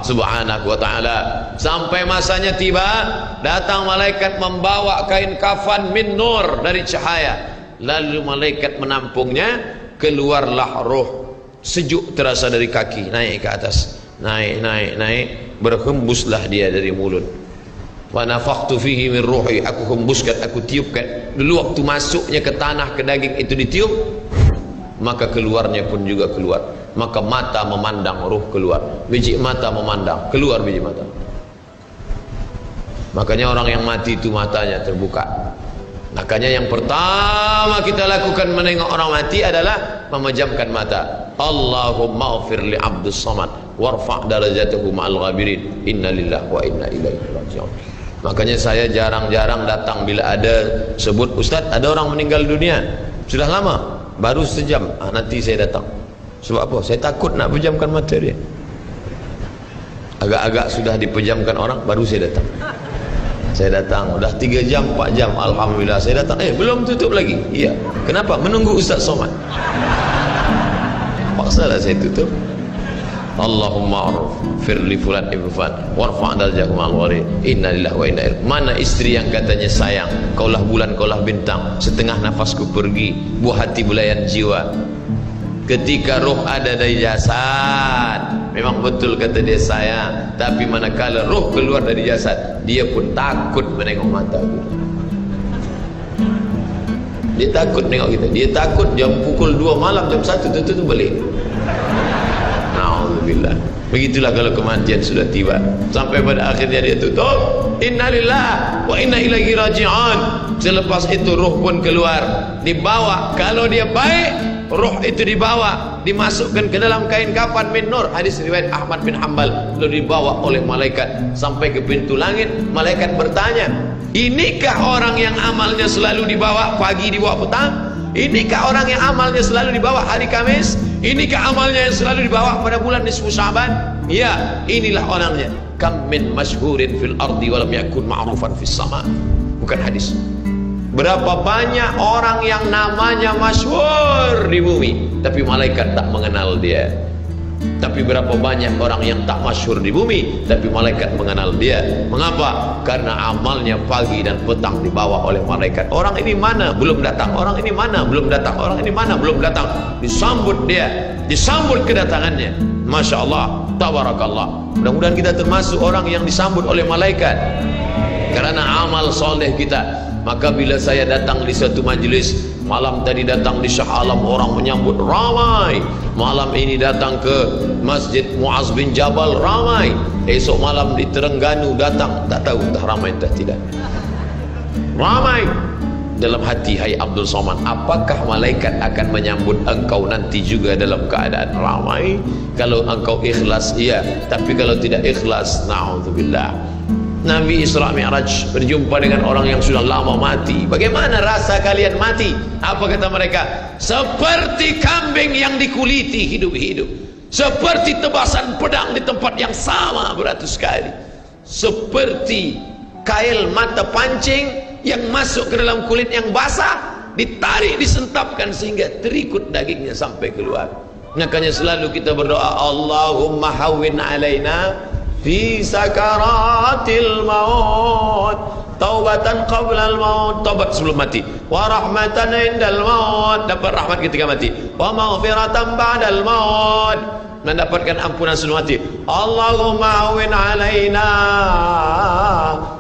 Subhanahu wa ta'ala. Sampai masanya tiba, datang malaikat membawa kain kafan min nur, dari cahaya. Lalu malaikat menampungnya, keluarlah roh. Sejuk terasa dari kaki, naik ke atas, naik, berhembuslah dia dari mulut. Wa nafakhtu fihi min ruhi, aku hembuskan, aku tiupkan. Dulu waktu masuknya ke tanah, ke daging itu ditiup, maka keluarnya pun juga keluar. Maka mata memandang, ruh keluar. Biji mata memandang, keluar biji mata. Makanya orang yang mati itu matanya terbuka. Makanya yang pertama kita lakukan menengok orang mati adalah memejamkan mata. Allahumma ighfir li abdus samad warfa' darajatahu ma'al ghabirin, inna lillahi wa inna ilaihi raji'un. Makanya saya jarang-jarang datang bila ada sebut, Ustaz ada orang meninggal dunia, sudah lama, baru sejam, nanti saya datang. Sebab apa? Saya takut nak pejamkan mata dia. Agak-agak sudah dipejamkan orang, baru saya datang. Saya datang, udah 3 jam, 4 jam, alhamdulillah saya datang. Belum tutup lagi. Iya. Kenapa? Menunggu Ustaz Somad. Paksalah saya tutup. Allahumma ighfir li fulan ibn fulan warfa' darajatahu ma'al ghabirin, inna lillahi wa inna ilaihi. Mana istri yang katanya sayang, kaulah bulan, kaulah bintang, setengah nafasku pergi, buah hati belayan jiwa. Ketika roh ada dari jasad, memang betul kata dia sayang, tapi manakala roh keluar dari jasad, dia pun takut menengok mata kita. Dia takut menengok kita. Dia takut jam pukul 2 malam, jam 1 tutup balik. Na'udzubillah. Begitulah kalau kematian sudah tiba. Sampai pada akhirnya dia tutup, innalillahi wa inna ilaihi raji'un. Selepas itu roh pun keluar, dibawa. Kalau dia baik, roh itu dibawa, dimasukkan ke dalam kain kafan min nur. Hadis riwayat Ahmad bin Hanbal. Lalu dibawa oleh malaikat sampai ke pintu langit. Malaikat bertanya, inikah orang yang amalnya selalu dibawa pagi, dibawa petang? Inikah orang yang amalnya selalu dibawa hari Kamis? Inikah amalnya yang selalu dibawa pada bulan nisfu Sya'ban? Ya, inilah orangnya. Kam min masyhurin fil ardi walam yakun ma'rufan fis sama. Bukan hadis. Berapa banyak orang yang namanya masyhur di bumi, tapi malaikat tak mengenal dia. Tapi berapa banyak orang yang tak masyhur di bumi, tapi malaikat mengenal dia. Mengapa? Karena amalnya pagi dan petang dibawa oleh malaikat. Orang ini mana? Belum datang. Orang ini mana? Belum datang. Orang ini mana? Belum datang. Disambut dia, disambut kedatangannya. Masya Allah, tabarakallah. Mudah-mudahan kita termasuk orang yang disambut oleh malaikat karena amal soleh kita. Maka bila saya datang di suatu majlis, malam tadi datang di Shah Alam, orang menyambut ramai. Malam ini datang ke Masjid Muaz bin Jabal, ramai. Esok malam di Terengganu datang, tak tahu entah ramai entah tidak. Ramai. Dalam hati, hai Abdul Somad, apakah malaikat akan menyambut engkau nanti juga dalam keadaan ramai? Kalau engkau ikhlas, iya. Tapi kalau tidak ikhlas, na'udzubillah. Nabi Isra Mi'raj berjumpa dengan orang yang sudah lama mati. Bagaimana rasa kalian mati? Apa kata mereka? Seperti kambing yang dikuliti hidup-hidup, seperti tebasan pedang di tempat yang sama beratus kali, seperti kail mata pancing yang masuk ke dalam kulit yang basah, ditarik, disentapkan sehingga terikut dagingnya sampai keluar. Makanya selalu kita berdoa, Allahumma hawwin alaina fi sakaratil maut, taubatan qabla al maut, taubat sebelum mati, wa rahmatan indal maut, dapat rahmat ketika mati, wa maghfiratan ba'dal maut, mendapatkan ampunan sebelum mati. Allahumma hawwin alaina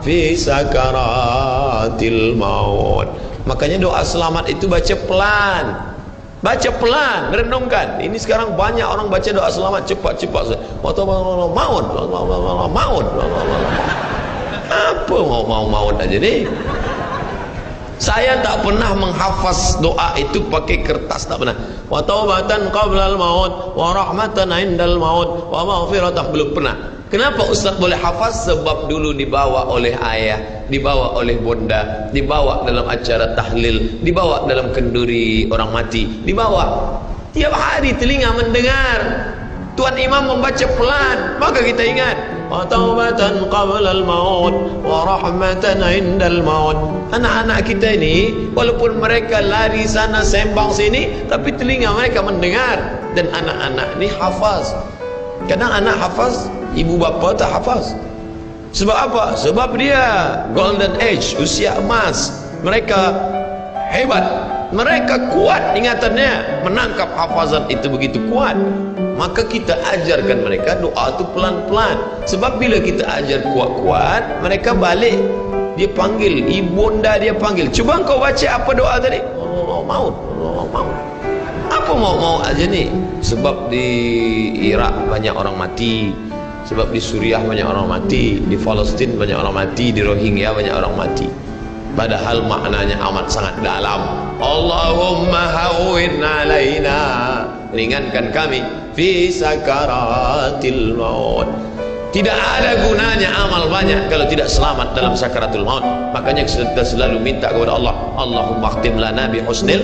fi sakaratil maut. Makanya doa selamat itu baca pelan. Baca pelan, renungkan. Ini sekarang banyak orang baca doa selamat cepat-cepat. Maut. Apa maut aja nih? Saya tak pernah menghafaz doa itu pakai kertas, tak pernah. Wa taubatan qablal maut, wa rahmatan indal maut, wa maghfiratan, belum pernah. Kenapa Ustaz boleh hafaz? Sebab dulu dibawa oleh ayah, dibawa oleh bonda, dibawa dalam acara tahlil, dibawa dalam kenduri orang mati, dibawa. Tiap hari telinga mendengar Tuan Imam membaca pelan, maka kita ingat. Wa taubatan qablal maut, wa rahmatan indal maut. Anak-anak kita ini walaupun mereka lari sana sembang sini, tapi telinga mereka mendengar. Dan anak-anak ini hafaz. Kadang anak hafaz, ibu bapa tak hafaz. Sebab apa? Sebab dia golden age, usia emas. Mereka hebat, mereka kuat ingatannya, menangkap hafazan itu begitu kuat. Maka kita ajarkan mereka doa itu pelan-pelan. Sebab bila kita ajar kuat-kuat, mereka balik, dia panggil, ibunda dia panggil, cuba kau baca apa doa tadi? Allah maut, Allah maut. Apa mau aja ni? Sebab di Iraq banyak orang mati, sebab di Suriah banyak orang mati, di Palestin banyak orang mati, di Rohingya banyak orang mati. Padahal maknanya amat sangat dalam. Allahumma hawwin alaina, ringankan kami fi sakaratil maut. Tidak ada gunanya amal banyak kalau tidak selamat dalam sakaratul maut. Makanya kita selalu minta kepada Allah, Allahumma khtim lana bi husnil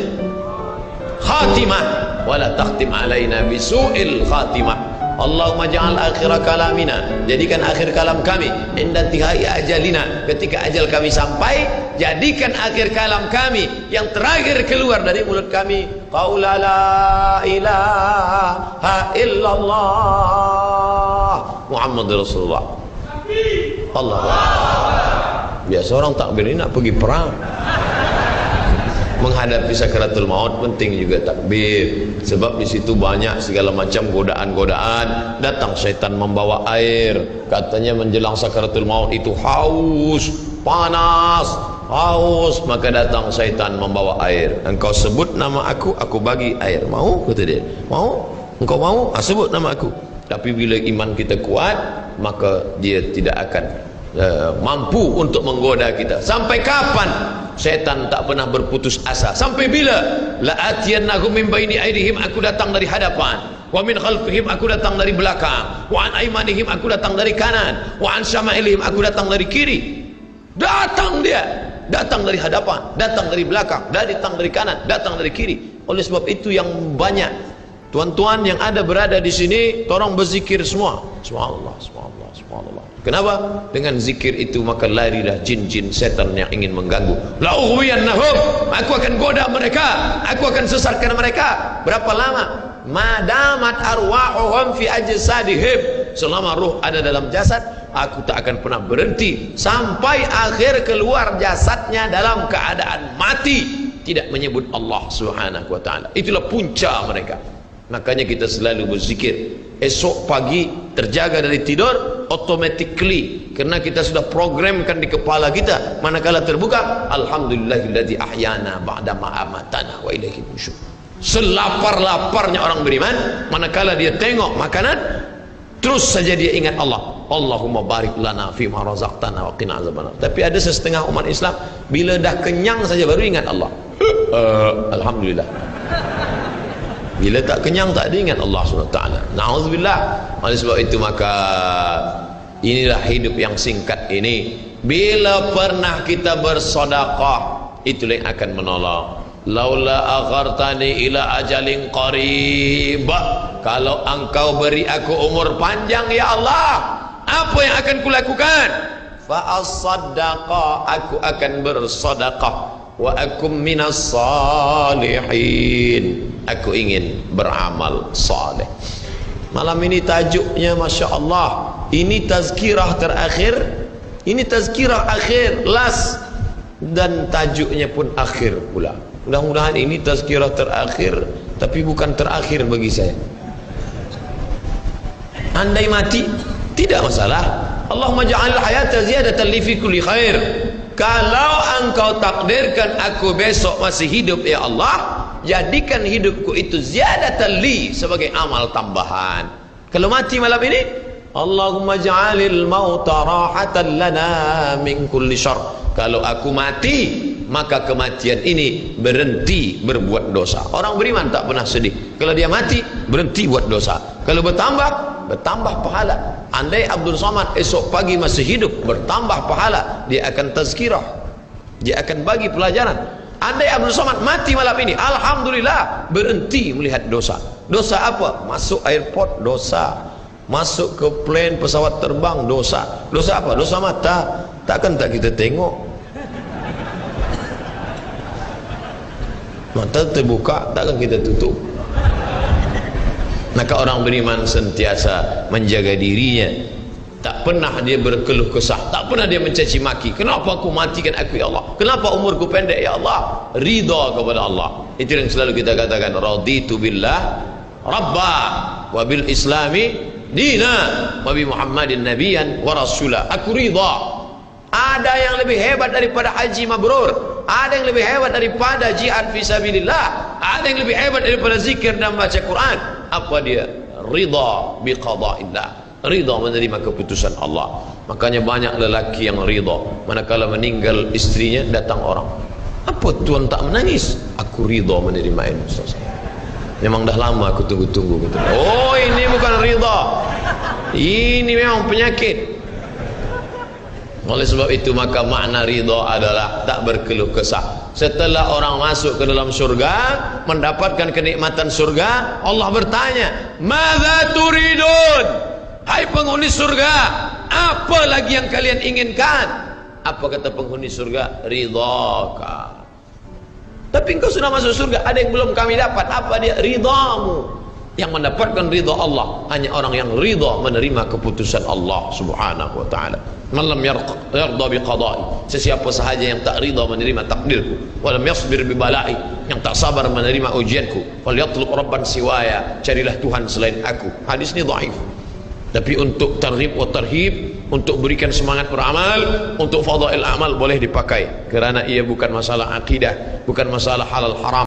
khatimah wa la takhtim alaina bi su'il khatimah. Allahumma ja'al akhir kalamina, jadikan akhir kalam kami inda intihai ajalina, ketika ajal kami sampai, jadikan akhir kalam kami yang terakhir keluar dari mulut kami qaula la ilaha illallah Muhammadur Rasulullah. Allah. Biasa orang takbir ini nak pergi perang, menghadapi sakaratul maut penting juga takbir. Sebab di situ banyak segala macam godaan-godaan. Datang syaitan membawa air, katanya menjelang sakaratul maut itu haus, panas, haus, maka datang syaitan membawa air. Engkau sebut nama aku bagi air. Mau? Kata dia. Mau? Engkau mau? Sebut nama aku. Tapi bila iman kita kuat, maka dia tidak akan mampu untuk menggoda kita. Sampai kapan syaitan tak pernah berputus asa? Sampai bila? La atiyannahum min baini aydihim, aku datang dari hadapan, wa min khalfihim, aku datang dari belakang, wa an aymanihim, aku datang dari kanan, wa an syama'ilihim, aku datang dari kiri. Datang dia, datang dari hadapan, datang dari belakang, datang dari kanan, datang dari kiri. Oleh sebab itu yang banyak tuan-tuan yang ada berada di sini, tolong berzikir semua. Subhanallah, subhanallah, subhanallah. Kenapa? Dengan zikir itu maka larilah jin-jin setan yang ingin mengganggu. La ughwiyannahum, aku akan goda mereka, aku akan sesatkan mereka. Berapa lama? Madamat arwahuhum fi ajsadihim, selama ruh ada dalam jasad, aku tak akan pernah berhenti sampai akhir keluar jasadnya dalam keadaan mati, tidak menyebut Allah Subhanahu wa taala. Itulah punca mereka. Makanya kita selalu berzikir. Esok pagi terjaga dari tidur automatically, karena kita sudah programkan di kepala kita, manakala terbuka, alhamdulillahilladzi ahyana ba'da ma amatana wa ilaihi nusyur. Selapar-laparnya orang beriman, manakala dia tengok makanan, terus saja dia ingat Allah. Allahumma barik lana fi ma razaqtana wa qina azabannar. Tapi ada setengah umat Islam, bila dah kenyang saja baru ingat Allah. Alhamdulillah. Bila tak kenyang tak ada ingat Allah SWT. Na'udzubillah. Oleh sebab itu maka inilah hidup yang singkat ini. Bila pernah kita bersedekah, itulah yang akan menolong. Laula aghartani ila ajalin qarib, kalau engkau beri aku umur panjang ya Allah, apa yang akan kulakukan? Fa as-saddaqa, aku akan bersedekah. Wa akum minas salihin, aku ingin beramal saleh. Malam ini tajuknya Masya Allah, ini tazkirah terakhir, ini tazkirah akhir, last, dan tajuknya pun akhir pula. Mudah-mudahan ini tazkirah terakhir, tapi bukan terakhir bagi saya. Andai mati tidak masalah. Allahumma ja'al hayata ziyadatan li fi kulli khair. Kalau engkau takdirkan aku besok masih hidup ya Allah, jadikan hidupku itu ziyadatan li, sebagai amal tambahan. Kalau mati malam ini, Allahumma ja'alil mauta rahatan lana min kulli syarr. Kalau aku mati, maka kematian ini berhenti berbuat dosa. Orang beriman tak pernah sedih. Kalau dia mati, berhenti buat dosa. Kalau bertambah pahala. Andai Abdul Somad esok pagi masih hidup, bertambah pahala, dia akan tazkirah, dia akan bagi pelajaran. Andai Abdul Somad mati malam ini, alhamdulillah, berhenti melihat dosa. Dosa apa? Masuk airport, dosa. Masuk ke plane pesawat terbang, dosa. Dosa apa? Dosa mata. Takkan tak kita tengok? Mata terbuka, takkan kita tutup? Maka orang beriman sentiasa menjaga dirinya, tak pernah dia berkeluh kesah, tak pernah dia mencaci maki. Kenapa aku matikan aku ya Allah, kenapa umurku pendek ya Allah? Ridha kepada Allah. Itu yang selalu kita katakan, raditu billah rabba wa bil islami dina wa bi muhammadin nabiyan wa rasula. Aku ridha. Ada yang lebih hebat daripada haji mabrur, ada yang lebih hebat daripada jihad fisabilillah, ada yang lebih hebat daripada zikir dan baca Quran. Apa dia? Ridha bi qada'illah, ridha menerima keputusan Allah. Makanya banyak lelaki yang ridha manakala meninggal istrinya, datang orang, apa tuan tak menangis? Aku ridha menerima ini, Ustaz. Memang dah lama aku tunggu-tunggu. Oh, ini bukan ridha, ini memang penyakit. Oleh sebab itu maka makna ridha adalah tak berkeluh kesah. Setelah orang masuk ke dalam surga, mendapatkan kenikmatan surga, Allah bertanya, "Madza turidun?" Hai penghuni surga, apa lagi yang kalian inginkan? Apa kata penghuni surga? Ridhaka. Tapi engkau sudah masuk surga, ada yang belum kami dapat. Apa dia? Ridhamu. Yang mendapatkan ridha Allah hanya orang yang ridha menerima keputusan Allah Subhanahu wa taala. Man lam yarda bi qada'i, sesiapa sahaja yang tak ridha menerima takdirku, wa lam yasbir bi bala'i, yang tak sabar menerima ujianku, fal yatlub rabban siwaya, carilah Tuhan selain aku. Hadis ini dhaif. Tapi untuk targhib wa tarhib, untuk berikan semangat beramal, untuk fadail amal boleh dipakai, kerana ia bukan masalah akidah, bukan masalah halal haram,